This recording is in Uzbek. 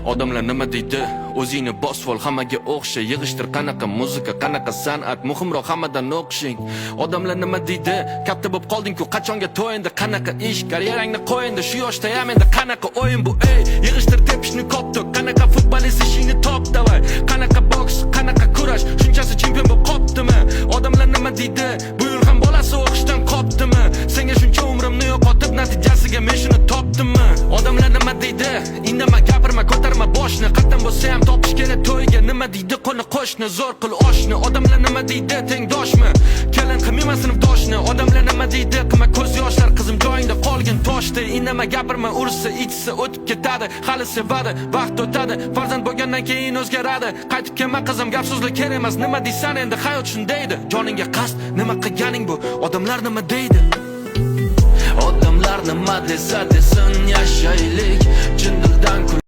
Odamlar nima deydi? O'zingni bosvol, hammaga o'xsha. Yig'ishtir qanaqa muzika, qanaqa san'at, muhimroq hammadan o'qishing. Odamlar nima deydi? Katta bo'lib qolding-ku, qachonga to'yindi? Qanaqa ish, karyerangni qo'yindi? Shu yoshda ham endi qanaqa o'yin bu? Ey, yig'ishtir tepishni kopdi. Qanaqa futbolist ishingni top davay. Qanaqa boks, qanaqa kurash, shunchasi chempion bo'lib qopdimi? Odamlar nima deydi? Bu yil ham bolasi o'qishdan qopdimi? Senga shuncha umrimni yo'qotib, natijasiga men shuni topdimmi? Odamlar nima deydi? Indama, gapirma, ko'tarma boshni. Qattan bo'lsa ham topish kerak to'yga. Nima deydi qo'ni qo'shni, zo'r qil oshni. Odamlar nima deydi? Tengdoshmi? Kelin qilmayman sinfdoshni. Odamlar nima deydi? Qilma ko'z yoshlar, qizim joyingda qolgin toshday. Indama, gapirma, ursa, ichsa o'tib ketadi. Hali sevadi, vaqt o'tadi. Farzand bo'lgandan keyin o'zgaradi. Qaytib kelma qizim, gap so'zlar kerak emas. Nima deysan endi, hayot shundaydi. Joningga qasd, nima qilganing bu? Odamlar nima deydi? Odamlar nima desa desin, yashaylik chin dildan.